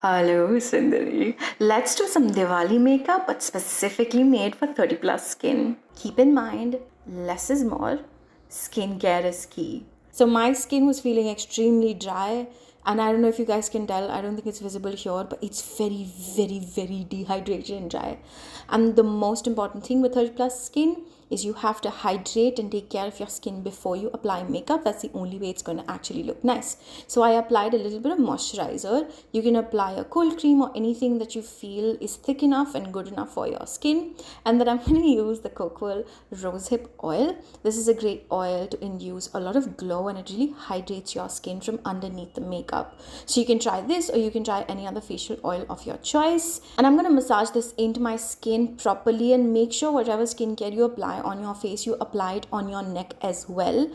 Hello, Sundari. Let's do some Diwali makeup, but specifically made for 30 plus skin. Keep in mind, less is more. Skincare is key. So, my skin was feeling extremely dry, and I don't know if you guys can tell, I don't think it's visible here, but it's very, very, very dehydrated and dry. And the most important thing with 30 plus skin is you have to hydrate and take care of your skin before you apply makeup. That's the only way it's going to actually look nice. So I applied a little bit of moisturizer. You can apply a cold cream or anything that you feel is thick enough and good enough for your skin. And then I'm going to use the Cocoa Rosehip Oil. This is a great oil to induce a lot of glow, and it really hydrates your skin from underneath the makeup. So you can try this, or you can try any other facial oil of your choice. And I'm going to massage this into my skin properly and make sure whatever skincare you apply on your face, you apply it on your neck as well.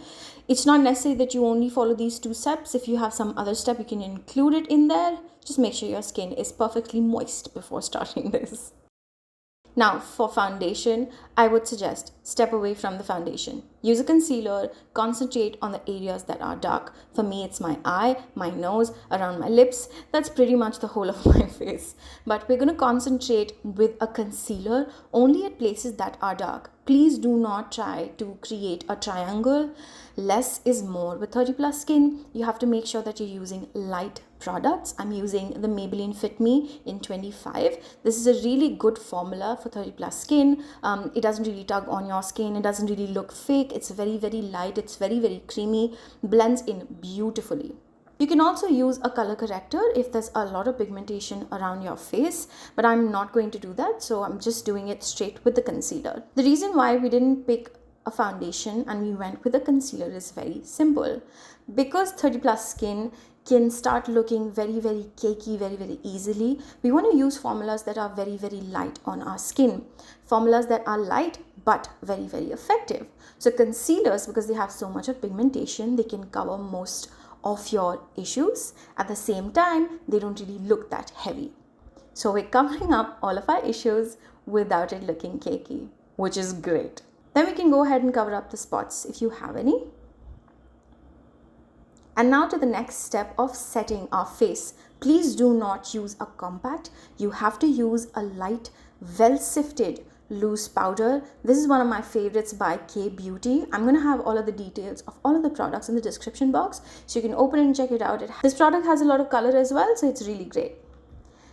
It's not necessary that you only follow these two steps. If you have some other step, you can include it in there. Just make sure your skin is perfectly moist before starting this. Now, for foundation, I would suggest step away from the foundation. Use a concealer, concentrate on the areas that are dark. For me, it's my eye, my nose, around my lips. That's pretty much the whole of my face. But we're going to concentrate with a concealer only at places that are dark. Please do not try to create a triangle. Less is more. With 30 plus skin, you have to make sure that you're using light products. I'm using the Maybelline Fit Me in 25. This is a really good formula for 30 plus skin. It doesn't really tug on your skin. It doesn't really look fake. It's very, very light. It's very, very creamy. Blends in beautifully. You can also use a color corrector if there's a lot of pigmentation around your face, but I'm not going to do that, so I'm just doing it straight with the concealer. The reason why we didn't pick a foundation and we went with a concealer is very simple. Because 30 plus skin can start looking very, very cakey very, very easily, we want to use formulas that are very, very light on our skin. Formulas that are light but very, very effective. So concealers, because they have so much of pigmentation, they can cover most of your issues. At the same time, they don't really look that heavy. So we're covering up all of our issues without it looking cakey, which is great. Then we can go ahead and cover up the spots if you have any. And now to the next step of setting our face. Please do not use a compact. You have to use a light, well sifted loose powder. This is one of my favorites by K Beauty. I'm going to have all of the details of all of the products in the description box, so you can open it and check it out. This product has a lot of color as well, so it's really great.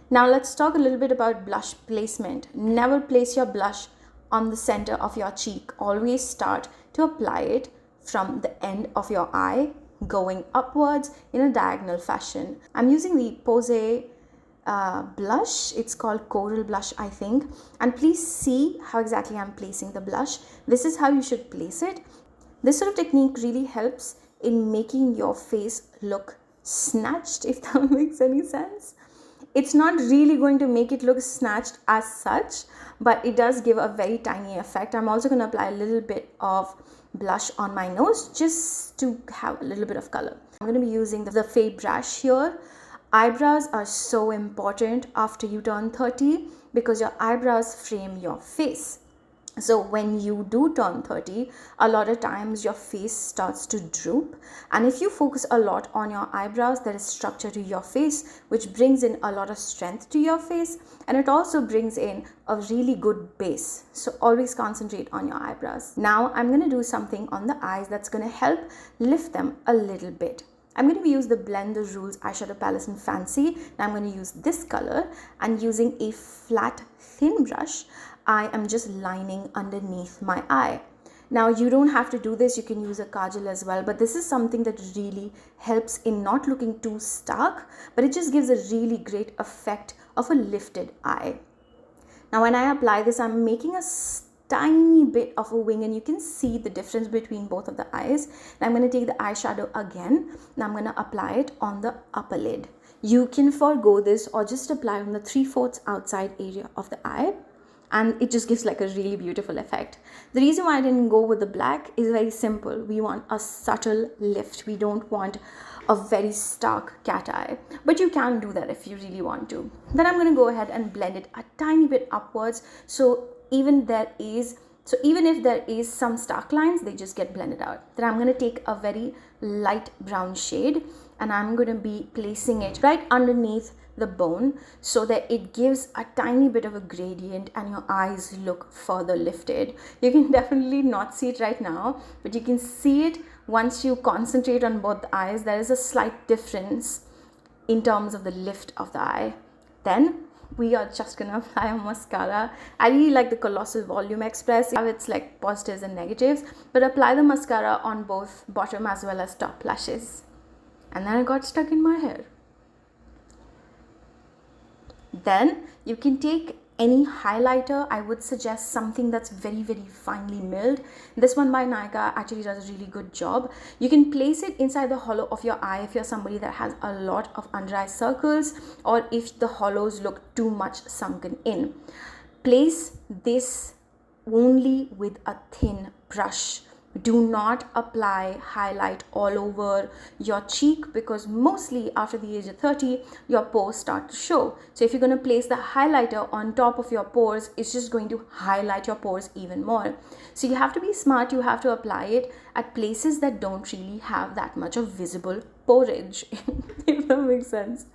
Now let's talk a little bit about blush placement. Never place your blush on the center of your cheek. Always start to apply it from the end of your eye, going upwards in a diagonal fashion. I'm using the Pose blush. It's called Coral Blush, I think. And please see how exactly I'm placing the blush. This is how you should place it. This sort of technique really helps in making your face look snatched, if that makes any sense. It's not really going to make it look snatched as such, but it does give a very tiny effect. I'm also going to apply a little bit of blush on my nose just to have a little bit of color. I'm going to be using the Faye brush here. Eyebrows are so important after you turn 30 because your eyebrows frame your face. So when you do turn 30, a lot of times your face starts to droop, and if you focus a lot on your eyebrows, there is structure to your face, which brings in a lot of strength to your face, and it also brings in a really good base. So always concentrate on your eyebrows. Now I'm going to do something on the eyes that's going to help lift them a little bit. I'm going to use the Blend the Rules eyeshadow palette in Fancy, and I'm going to use this color, and using a flat thin brush, I am just lining underneath my eye. Now you don't have to do this, you can use a kajal as well, but this is something that really helps in not looking too stark, but it just gives a really great effect of a lifted eye. Now when I apply this, I'm making a tiny bit of a wing, and you can see the difference between both of the eyes. Now I'm going to take the eyeshadow again, and I'm going to apply it on the upper lid. You can forego this or just apply on the 3/4 outside area of the eye, and it just gives like a really beautiful effect. The reason why I didn't go with the black is very simple. We want a subtle lift. We don't want a very stark cat eye, but you can do that if you really want to. Then I'm going to go ahead and blend it a tiny bit upwards, so even if there is some stark lines, they just get blended out. Then I'm going to take a very light brown shade, and I'm going to be placing it right underneath the bone so that it gives a tiny bit of a gradient and your eyes look further lifted. You can definitely not see it right now, but you can see it once you concentrate on both the eyes. There is a slight difference in terms of the lift of the eye. Then we are just gonna apply a mascara. I really like the Colossal Volume Express. It's like positives and negatives, but apply the mascara on both bottom as well as top lashes. And then it got stuck in my hair. Then you can take any highlighter. I would suggest something that's very, very finely milled. This one by Nykaa actually does a really good job. You can place it inside the hollow of your eye if you're somebody that has a lot of under eye circles, or if the hollows look too much sunken in. Place this only with a thin brush. Do not apply highlight all over your cheek, because mostly after the age of 30 your pores start to show. So if you're going to place the highlighter on top of your pores, it's just going to highlight your pores even more. So you have to be smart. You have to apply it at places that don't really have that much of visible porage, if that makes sense.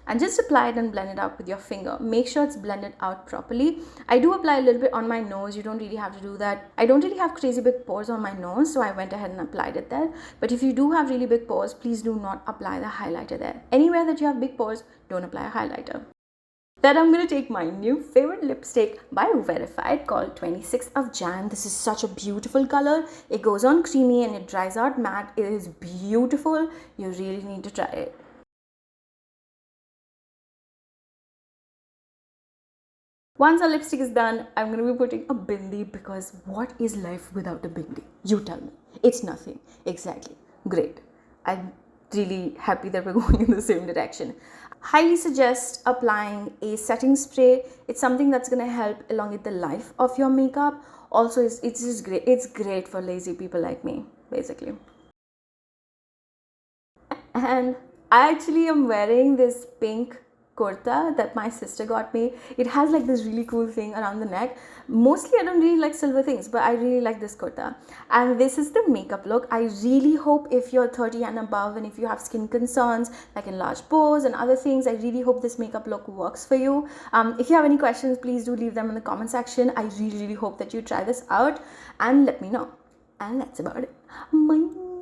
And just apply it and blend it out with your finger. Make sure it's blended out properly. I do apply a little bit on my nose. You don't really have to do that. I don't really have crazy big pores on my nose, so I went ahead and applied it there. But if you do have really big pores, please do not apply the highlighter there. Anywhere that you have big pores, don't apply a highlighter. Then I'm going to take my new favorite lipstick by Verified called 26th of Jan. This is such a beautiful color. It goes on creamy and it dries out matte. It is beautiful. You really need to try it. Once our lipstick is done, I'm going to be putting a bindi, because what is life without a bindi? You tell me. It's nothing. Exactly. Great. I'm really happy that we're going in the same direction. Highly suggest applying a setting spray. It's something that's going to help elongate the life of your makeup. Also, it's just great. It's great for lazy people like me, basically. And I actually am wearing this pink kurta that my sister got me. It has like this really cool thing around the neck. Mostly I don't really like silver things, but I really like this kurta. And this is the makeup look. I really hope if you're 30 and above and if you have skin concerns like enlarged pores and other things, I really hope this makeup look works for you. If you have any questions, please do leave them in the comment section. I really hope that you try this out and let me know. And that's about it. Bye.